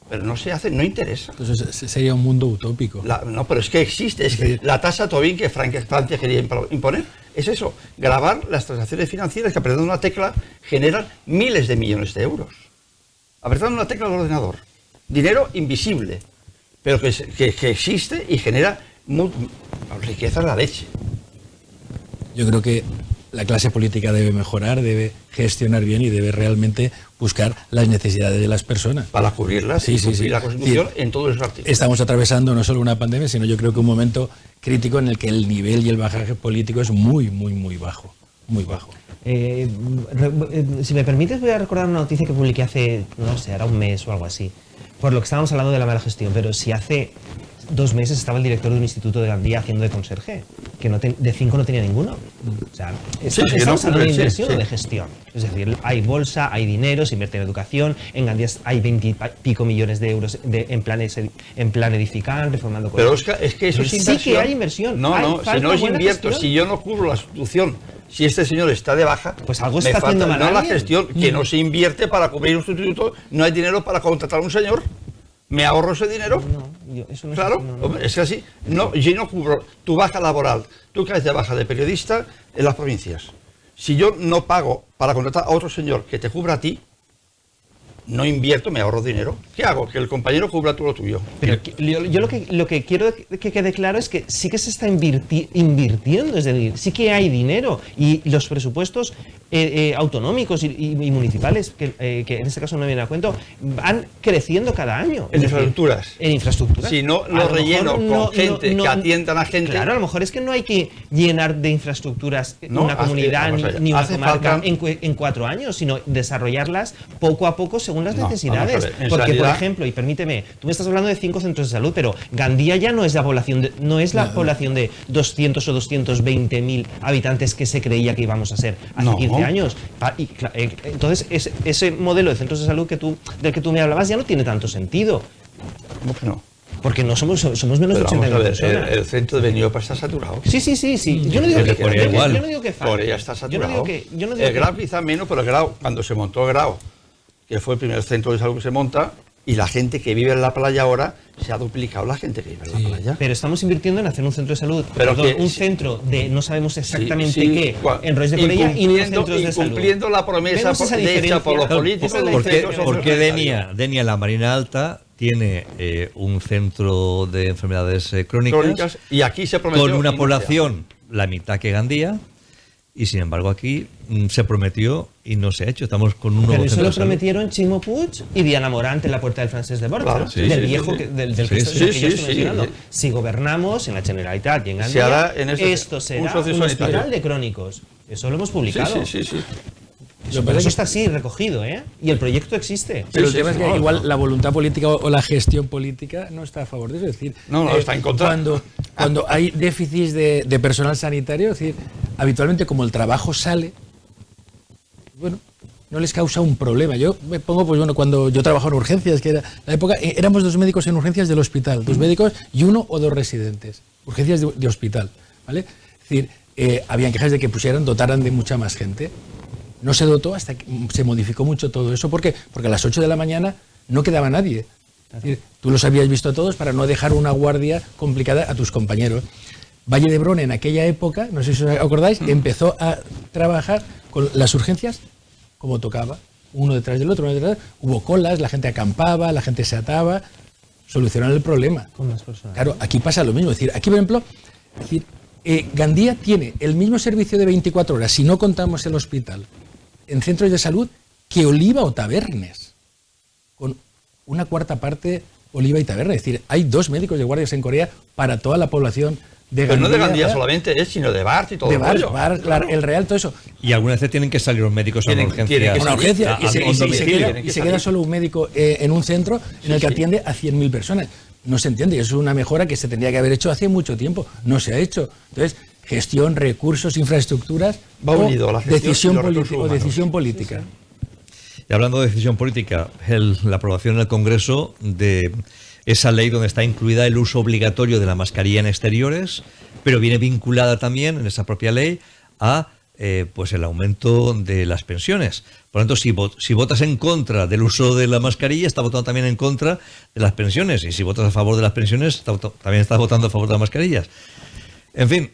Pero no se hace, no interesa. Entonces sería un mundo utópico. No, pero es que existe, es que la tasa Tobin que Francia quería imponer, es eso, grabar las transacciones financieras que apretando una tecla generan miles de millones de euros. Apretando una tecla del ordenador. Dinero invisible, pero que existe y genera riqueza en la leche. Yo creo que la clase política debe mejorar, debe gestionar bien y debe realmente buscar las necesidades de las personas. Para cubrirlas y cumplir la Constitución en todos los artículos. Estamos atravesando no solo una pandemia, sino yo creo que un momento crítico en el que el nivel y el bagaje político es muy, muy, muy bajo. Muy bajo. Si me permites, voy a recordar una noticia que publiqué hace, no sé, era un mes o algo así, por lo que estábamos hablando de la mala gestión, pero si hace 2 meses estaba el director de un instituto de Gandía haciendo de conserje, que de 5 no tenía ninguno. O sea, estamos hablando de inversión o de gestión. Es decir, hay bolsa, hay dinero, se invierte en educación, en Gandía hay 20 y pico millones de euros en plan edificar, reformando cosas. Pero es que eso es inversión. Sí que hay inversión. No, si no es invierto, si yo no cubro la sustitución, si este señor está de baja, pues algo está haciendo mal. No la gestión, que no se invierte para cubrir un sustituto, no hay dinero para contratar a un señor. ¿Me ahorro ese dinero? No, eso no claro, es así, no. Es que así, yo no cubro tu baja laboral, tú caes de baja de periodista en las provincias. Si yo no pago para contratar a otro señor que te cubra a ti, no invierto, me ahorro dinero. ¿Qué hago? Que el compañero cubra tú lo tuyo. Pero yo lo que quiero que quede claro es que sí que se está invirtiendo, es decir, sí que hay dinero y los presupuestos autonómicos y municipales, que en este caso no vienen a cuento, van creciendo cada año. En infraestructuras. En infraestructuras. Si no lo relleno con gente que atiendan a gente. Claro, a lo mejor es que no hay que llenar de infraestructuras una comunidad ni una comarca en 4 años, sino desarrollarlas poco a poco según las necesidades. Porque, por ejemplo, y permíteme, tú me estás hablando de 5 centros de salud, pero Gandía ya no es la población población de 200 o 220.000 habitantes que se creía que íbamos a ser hace 15 años. Entonces, ese modelo de centros de salud del que tú me hablabas ya no tiene tanto sentido. ¿Cómo que no? Porque no somos menos de 80.000 personas. El centro de Beniopa está saturado. Sí. Yo no digo que falle. Por ella está saturado. Yo no digo el Grau quizá menos, pero el Grau, cuando se montó el Grau, que fue el primer centro de salud que se monta, y la gente que vive en la playa ahora, se ha duplicado la gente que vive en la playa. Pero estamos invirtiendo en hacer un centro de salud, centro de no sabemos exactamente qué, en Rois de Corella y unos centros de salud. Cumpliendo la promesa hecha por los políticos. ¿Por qué Denia, la Marina Alta, tiene un centro de enfermedades crónicas y aquí se prometió con una población la mitad que Gandía? y sin embargo aquí se prometió y no se ha hecho. Estamos con un nuevo Pero eso centro lo de salud. prometieron Chimo Puig y Diana Morant en la puerta del Francés de Borja, Claro, sí, del sí, viejo sí, que, sí. del Sí, que, sí, que yo sí, estoy sí, mencionando. sí. Si gobernamos en la Generalitat y en Se hará Gandía, en ese- esto un será socio un sanitario. hospital de crónicos. Eso lo hemos Sí, publicado. sí, sí, sí. Lo Pero que eso pasa está así recogido, ¿eh? Y el proyecto existe. Pero Sí, el tema sí, es que no, igual no. la voluntad política o la gestión política no está a favor de eso. Es decir, No, está en contra. Cuando hay déficits de personal sanitario, es decir, habitualmente como el trabajo sale, bueno, no les causa un problema. Yo me pongo, pues bueno, cuando yo trabajaba en urgencias, que era la época, éramos 2 médicos en urgencias del hospital, 2 médicos y 1 o 2 residentes, urgencias de hospital, ¿vale? Es decir, habían quejas de que dotaran de mucha más gente. No se dotó hasta que se modificó mucho todo eso. ¿Por qué? Porque a las 8 de la mañana no quedaba nadie. Es decir, tú los habías visto a todos para no dejar una guardia complicada a tus compañeros. Valle de Brón en aquella época, no sé si os acordáis, empezó a trabajar con las urgencias como tocaba, uno detrás del otro, uno detrás. Hubo colas, la gente acampaba, la gente se ataba, solucionaron el problema. Con más personas. Claro, aquí pasa lo mismo. Es decir, aquí, por ejemplo, Gandía tiene el mismo servicio de 24 horas, si no contamos el hospital, en centros de salud, que Oliva o Tabernes, con una cuarta parte Oliva y Tabernes. Es decir, hay 2 médicos de guardias en Corea para toda la población de Pero Gandía. no de Gandía ¿verdad? solamente, sino de Bart y todo De el Bar, rollo. claro, el Real, todo eso. Y algunas veces tienen que salir los médicos a una Tienen urgencia. que Una urgencia, salir y se, a y se domicilio, queda, tienen que y se queda salir. solo un médico en un centro en el que sí. atiende a 100.000 personas. No se entiende, y eso es una mejora que se tendría que haber hecho hace mucho tiempo. No se ha hecho. Entonces, gestión, recursos, infraestructuras, Va o unido a la gestión decisión y los política. recursos O humanos. decisión política. Y hablando de decisión política, la aprobación en el Congreso de esa ley donde está incluida el uso obligatorio de la mascarilla en exteriores, pero viene vinculada también en esa propia ley a pues el aumento de las pensiones. Por lo tanto, si votas en contra del uso de la mascarilla, estás votando también en contra de las pensiones. Y si votas a favor de las pensiones, también estás votando a favor de las mascarillas. En fin,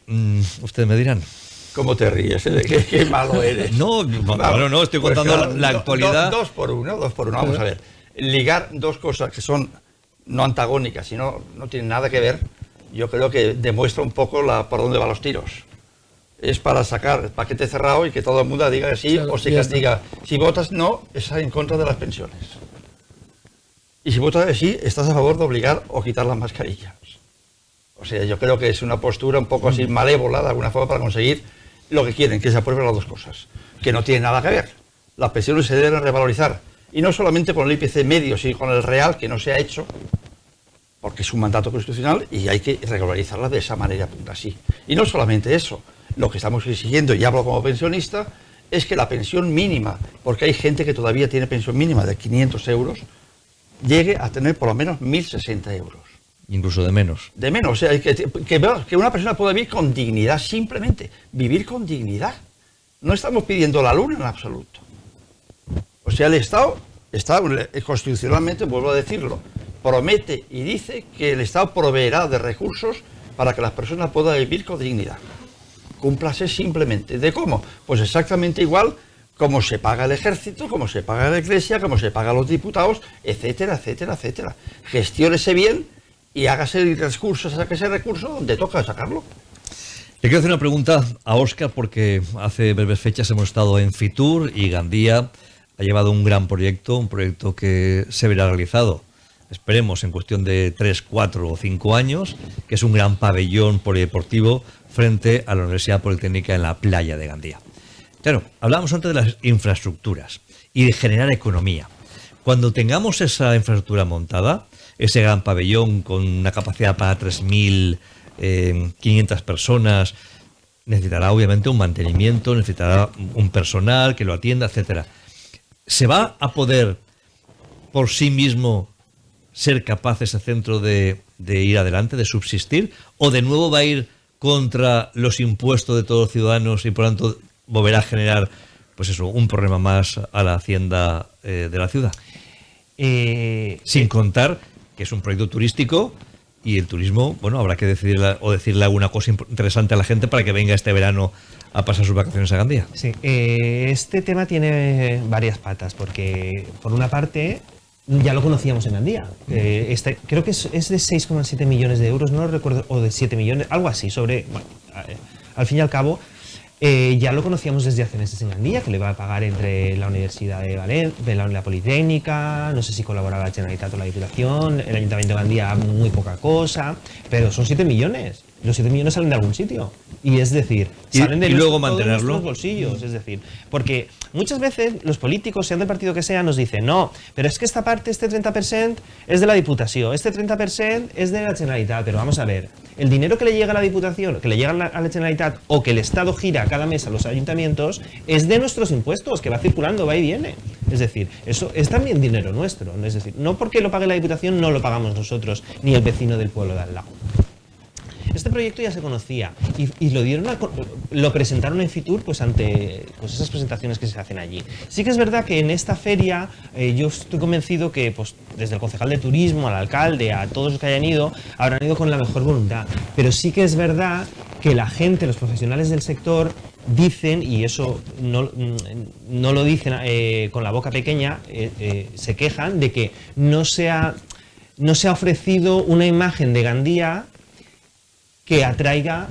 ustedes me dirán. ¿Cómo te ríes? Qué malo eres. No, bueno, no, estoy contando Pues claro, la actualidad. Dos por uno. Vamos a ver. Ligar 2 cosas que son no antagónicas, sino no tienen nada que ver, yo creo que demuestra un poco por dónde van los tiros. Es para sacar el paquete cerrado y que todo el mundo diga que sí, Claro, o se ya castiga. Si votas no, estás en contra de las pensiones. Y si votas que sí, estás a favor de obligar o quitar las mascarillas. O sea, yo creo que es una postura un poco así malévola, de alguna forma, para conseguir lo que quieren, que se aprueben las 2 cosas, que no tienen nada que ver. Las pensiones se deben revalorizar, y no solamente con el IPC medio, sino con el real, que no se ha hecho, porque es un mandato constitucional y hay que regularizarla de esa manera, así. Y no solamente eso, lo que estamos exigiendo, y hablo como pensionista, es que la pensión mínima, porque hay gente que todavía tiene pensión mínima de 500 euros, llegue a tener por lo menos 1.060 euros. Incluso de menos. De menos, o sea, que una persona pueda vivir con dignidad, simplemente vivir con dignidad. No estamos pidiendo la luna en absoluto. O sea, el Estado está constitucionalmente, vuelvo a decirlo, promete y dice que el Estado proveerá de recursos para que las personas puedan vivir con dignidad. Cúmplase simplemente. ¿De cómo? Pues exactamente igual como se paga el ejército, como se paga la iglesia, como se paga a los diputados, etcétera, etcétera, etcétera. Gestiónese bien y hágase el recurso, saque ese recurso donde toca sacarlo. Le quiero hacer una pregunta a Óscar porque hace breves fechas hemos estado en Fitur y Gandía ha llevado un gran proyecto, un proyecto que se verá realizado, esperemos, en cuestión de 3, 4 o 5 años, que es un gran pabellón polideportivo frente a la Universidad Politécnica en la playa de Gandía. Claro, hablábamos antes de las infraestructuras y de generar economía. Cuando tengamos esa infraestructura montada, ese gran pabellón con una capacidad para 3.500 personas, necesitará obviamente un mantenimiento, necesitará un personal que lo atienda, etcétera. ¿Se va a poder por sí mismo ser capaz ese centro de ir adelante, de subsistir? ¿O de nuevo va a ir contra los impuestos de todos los ciudadanos y por lo tanto volverá a generar, pues eso, un problema más a la hacienda de la ciudad? Sin contar que es un proyecto turístico y el turismo, bueno, habrá que decidirle o decirle alguna cosa interesante a la gente para que venga este verano a pasar sus vacaciones a Gandía. Sí, este tema tiene varias patas, porque por una parte ya lo conocíamos en Gandía. Creo que es de 6,7 millones de euros, no lo recuerdo, o de 7 millones, algo así, sobre... Bueno, al fin y al cabo, Ya lo conocíamos desde hace meses en Gandía, que lo iba a pagar entre la Universidad de Valencia, la Politécnica, no sé si colaboraba la Generalitat o la Diputación, el Ayuntamiento de Gandía muy poca cosa, pero son 7 millones. Los 7 millones salen de algún sitio. Y es decir, salen de luego todos mantenerlo. nuestros bolsillos. Es decir, porque muchas veces los políticos, sean del partido que sea, nos dicen, no, pero es que esta parte, este 30% es de la Diputación, este 30% es de la Generalitat. Pero vamos a ver, el dinero que le llega a la Diputación, que le llega a la Generalitat o que el Estado gira cada mes a los ayuntamientos, es de nuestros impuestos, que va circulando, va y viene. Es decir, eso es también dinero nuestro. Es decir, no porque lo pague la Diputación, no lo pagamos nosotros, ni el vecino del pueblo de al lado. Este proyecto ya se conocía y lo presentaron en Fitur pues ante pues esas presentaciones que se hacen allí. Sí que es verdad que en esta feria yo estoy convencido que pues desde el concejal de turismo, al alcalde, a todos los que hayan ido, habrán ido con la mejor voluntad. Pero sí que es verdad que la gente, los profesionales del sector dicen, y eso no lo dicen con la boca pequeña, se quejan de que no se ha ofrecido una imagen de Gandía que atraiga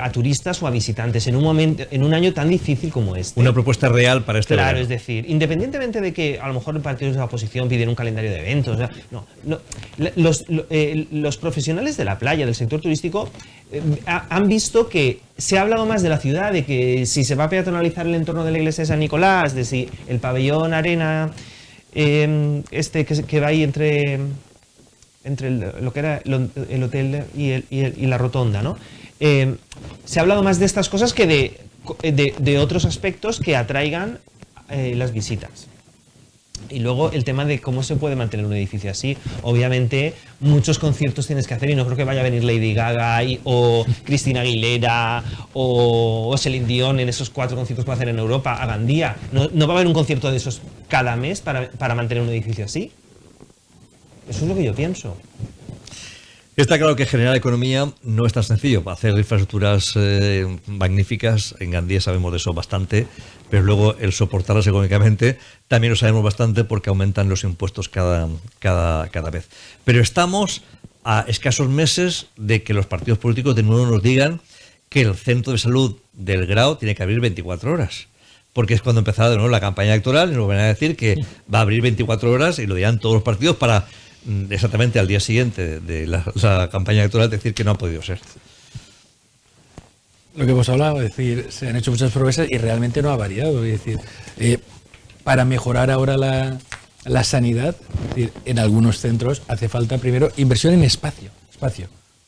a turistas o a visitantes en un año tan difícil como este. Una propuesta real para este Claro, verano. es decir, independientemente de que a lo mejor los partidos de la oposición piden un calendario de eventos, los profesionales de la playa, del sector turístico, han visto que se ha hablado más de la ciudad, de que si se va a peatonalizar el entorno de la iglesia de San Nicolás, de si el pabellón arena, que va ahí entre lo que era el hotel y la rotonda, ¿no? Se ha hablado más de estas cosas que de otros aspectos que atraigan las visitas. Y luego el tema de cómo se puede mantener un edificio así. Obviamente muchos conciertos tienes que hacer y no creo que vaya a venir Lady Gaga o Cristina Aguilera o Celine Dion en esos 4 conciertos que va a hacer en Europa a Gandía. No va a haber un concierto de esos cada mes para mantener un edificio así. Eso es lo que yo pienso. Está claro que generar economía no es tan sencillo. Hacer infraestructuras magníficas, en Gandía sabemos de eso bastante, pero luego el soportarlas económicamente también lo sabemos bastante porque aumentan los impuestos cada vez. Pero estamos a escasos meses de que los partidos políticos de nuevo nos digan que el centro de salud del Grao tiene que abrir 24 horas. Porque es cuando empezará de nuevo la campaña electoral y nos van a decir que va a abrir 24 horas y lo dirán todos los partidos para exactamente al día siguiente de la campaña electoral decir que no ha podido ser. Lo que hemos hablado, es decir, se han hecho muchas promesas y realmente no ha variado. Es decir, para mejorar ahora la sanidad, es decir, en algunos centros hace falta primero inversión en espacio.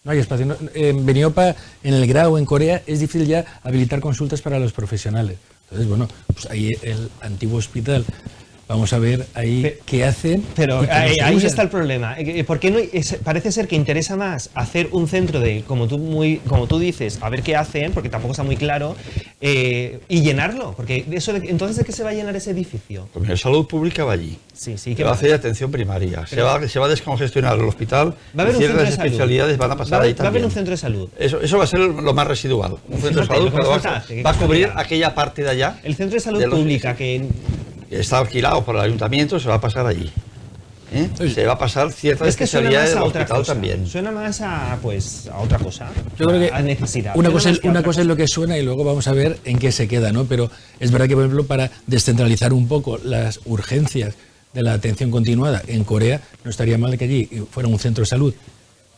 No hay espacio. En Beniopa, en el Grao, en Corea, es difícil ya habilitar consultas para los profesionales. Entonces, bueno, pues ahí el antiguo hospital, vamos a ver ahí qué hacen. Pero ahí está el problema. ¿Por qué no? Parece ser que interesa más hacer un centro de, como tú dices, a ver qué hacen, porque tampoco está muy claro, y llenarlo. Porque entonces, ¿de qué se va a llenar ese edificio? Pues mira, salud pública va allí. Sí, Se va a hacer atención primaria. Se va a descongestionar el hospital. Va a haber un centro de salud. Especialidades van a pasar ahí también. Va a haber un centro de salud. Eso va a ser lo más residual. Un centro de salud va a cubrir aquella parte de allá. El centro de salud pública que está alquilado por el ayuntamiento, se va a pasar allí. Se va a pasar ciertas especialidades del hospital también. Suena más a otra cosa. Yo creo que a necesidad. Una cosa es lo que suena y luego vamos a ver en qué se queda, ¿no? Pero es verdad que, por ejemplo, para descentralizar un poco las urgencias de la atención continuada en Corea, no estaría mal que allí fuera un centro de salud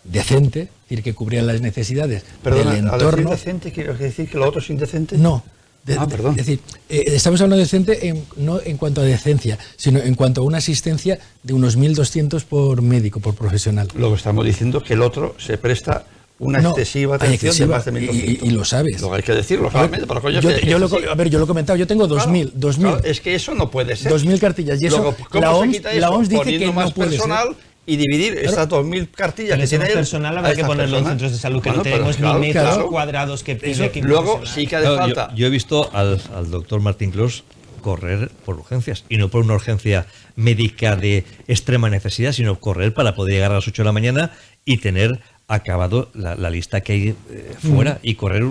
decente, es decir, que cubriera las necesidades del entorno. ¿Decente quiere decir que lo otro es indecente? No. Perdón. Es decir, estamos hablando de decente no en cuanto a decencia, sino en cuanto a una asistencia de unos 1.200 por médico, por profesional. Lo que estamos diciendo es que el otro se presta una excesiva atención de más de 1.200. Y lo sabes. Lo hay que decirlo, claramente. Yo lo he comentado, yo tengo 2.000. Claro, es que eso no puede ser. 2.000 cartillas. Y eso, luego, la OMS dice que no puede personal, ser. Y dividir esas 2.000 cartillas que tiene él. Personal habrá que ponerlo en centros de salud, que no tenemos ni metros cuadrados que pide. Luego sí que hace falta. Yo he visto al doctor Martín Clos correr por urgencias, y no por una urgencia médica de extrema necesidad, sino correr para poder llegar a las 8 de la mañana y tener acabado la lista que hay fuera, y correr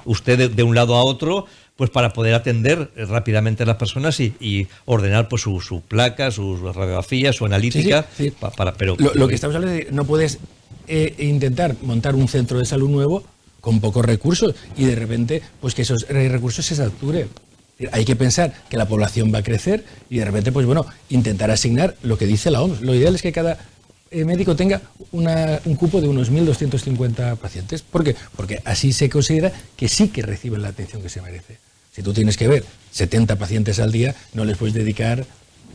usted de un lado a otro, pues para poder atender rápidamente a las personas y ordenar pues su placa, sus radiografías, su analítica. Pero lo que estamos hablando es que no puedes intentar montar un centro de salud nuevo con pocos recursos y de repente pues que esos recursos se saturen. Hay que pensar que la población va a crecer y de repente pues bueno, intentar asignar lo que dice la OMS. Lo ideal es que cada médico tenga un cupo de unos 1.250 pacientes. ¿Por qué? Porque así se considera que sí que reciben la atención que se merece. Si tú tienes que ver 70 pacientes al día, no les puedes dedicar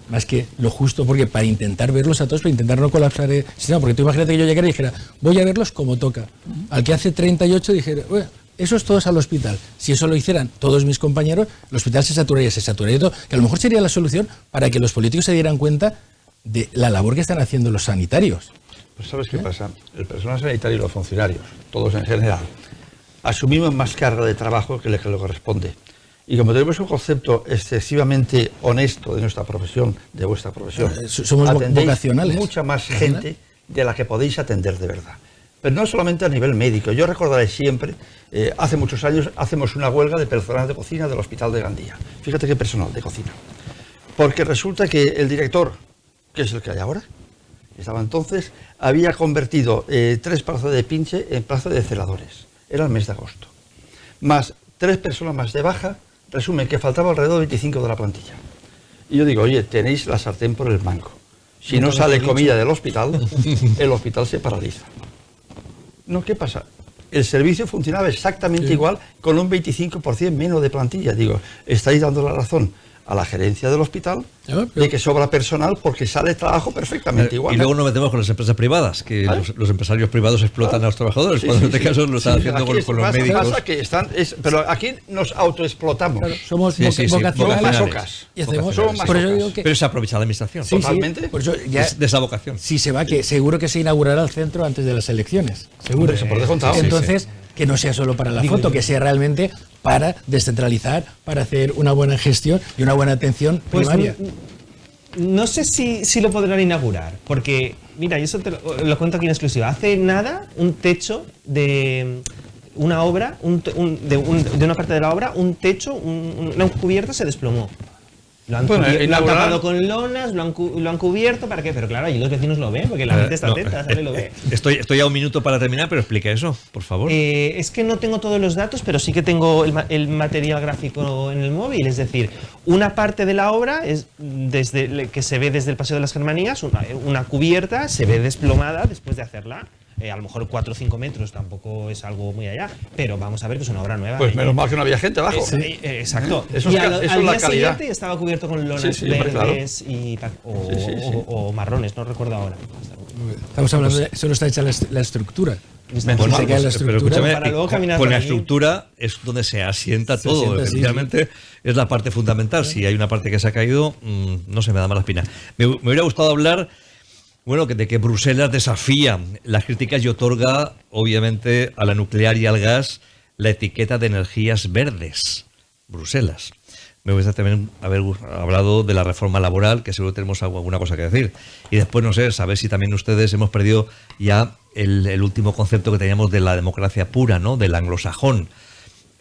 más que lo justo, porque para intentar verlos a todos, para intentar no colapsar el sistema, porque tú imagínate que yo llegara y dijera, voy a verlos como toca. Al que hace 38 dijera, bueno, esos todos al hospital. Si eso lo hicieran todos mis compañeros, el hospital se saturaría todo, que a lo mejor sería la solución para que los políticos se dieran cuenta de la labor que están haciendo los sanitarios. Pues ¿sabes qué pasa? El personal sanitario y los funcionarios, todos en general, asumimos más carga de trabajo que le corresponde. Y como tenemos un concepto excesivamente honesto de nuestra profesión, de vuestra profesión, somos vocacionales. Mucha más gente de la que podéis atender de verdad. Pero no solamente a nivel médico. Yo recordaré siempre, hace muchos años hacemos una huelga de personal de cocina del Hospital de Gandía. Fíjate qué personal de cocina. Porque resulta que el director, que es el que hay ahora, estaba entonces, había convertido 3 plazas de pinche en plazas de celadores. Era el mes de agosto. Más 3 personas más de baja, resumen que faltaba alrededor de 25 de la plantilla. Y yo digo, oye, tenéis la sartén por el mango. Si no sale comida del hospital, el hospital se paraliza. No, ¿qué pasa? El servicio funcionaba exactamente igual con un 25% menos de plantilla. Digo, estáis dando la razón a la gerencia del hospital de que sobra personal porque sale trabajo perfectamente igual. Y luego nos metemos con las empresas privadas, que los empresarios privados explotan a los trabajadores, cuando en este caso lo están haciendo con los médicos. Pasa que pero aquí nos autoexplotamos. Claro, somos vocacionales y hacemos por eso digo que, pero se aprovecha la administración. Totalmente. Por eso ya de esa vocación. Si se va, que seguro que se inaugurará el centro antes de las elecciones. Seguro. Por descontado. Entonces, que no sea solo para la foto, que sea realmente para descentralizar, para hacer una buena gestión y una buena atención primaria. No sé si lo podrán inaugurar, porque, mira, yo eso te lo cuento aquí en exclusiva. Hace nada, un techo de una obra, de una parte de la obra, un techo, una cubierta se desplomó. Lo han tapado con lonas, lo han cubierto, ¿para qué? Pero claro, allí los vecinos lo ven, porque la gente está atenta, ¿sabes? Lo ve. Estoy a un minuto para terminar, pero explica eso, por favor. Es que no tengo todos los datos, pero sí que tengo el material gráfico en el móvil. Es decir, una parte de la obra es que se ve desde el Paseo de las Germanías, una cubierta se ve desplomada después de hacerla. A lo mejor 4 o 5 metros tampoco es algo muy allá, pero vamos a ver que es una obra nueva. Pues menos mal que no había gente abajo. Exacto. Eso y es al la día calidad. siguiente estaba cubierto con lonas verdes o marrones, no recuerdo ahora. Estamos hablando de solo está hecha la estructura. Bueno, se cae la estructura. Pero escúchame, para luego caminar con por la allí. estructura es donde se asienta todo. Efectivamente, es la parte fundamental. Si hay una parte que se ha caído, no se me da mala espina. Me hubiera gustado hablar, bueno, de que Bruselas desafía las críticas y otorga, obviamente, a la nuclear y al gas la etiqueta de energías verdes. Bruselas. Me gustaría también haber hablado de la reforma laboral, que seguro tenemos alguna cosa que decir. Y después, no sé, saber si también ustedes hemos perdido ya el último concepto que teníamos de la democracia pura, ¿no? Del anglosajón.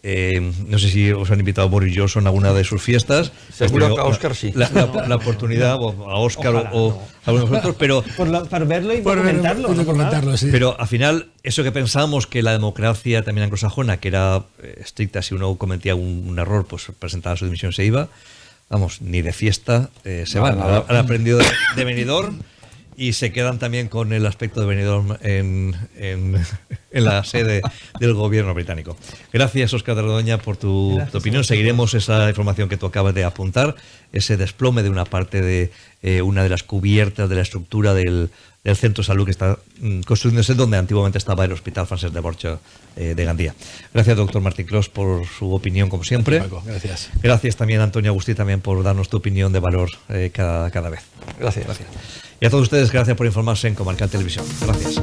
No sé si os han invitado a Boris Johnson a alguna de sus fiestas. Seguro que a Óscar sí. La oportunidad, o a Óscar o a algunos de nosotros, pero para verlo y comentarlo. Sí. Pero al final, eso que pensábamos que la democracia también anglosajona, que era estricta, si uno cometía un error, pues presentaba su dimisión, se iba. Vamos, ni de fiesta se van. Han aprendido de Benidorm y se quedan también con el aspecto de Benidorm en la sede del gobierno británico. Gracias, Óscar de Rodoña, por tu opinión. Seguiremos esa información que tú acabas de apuntar, ese desplome de una parte de una de las cubiertas de la estructura del centro de salud que está construyéndose donde antiguamente estaba el Hospital Francesc de Borja de Gandía. Gracias, doctor Martín Clos, por su opinión, como siempre. Gracias. Gracias también, Antonio Agustí, también por darnos tu opinión de valor cada vez. Gracias. Y a todos ustedes, gracias por informarse en Comarcal Televisión. Gracias.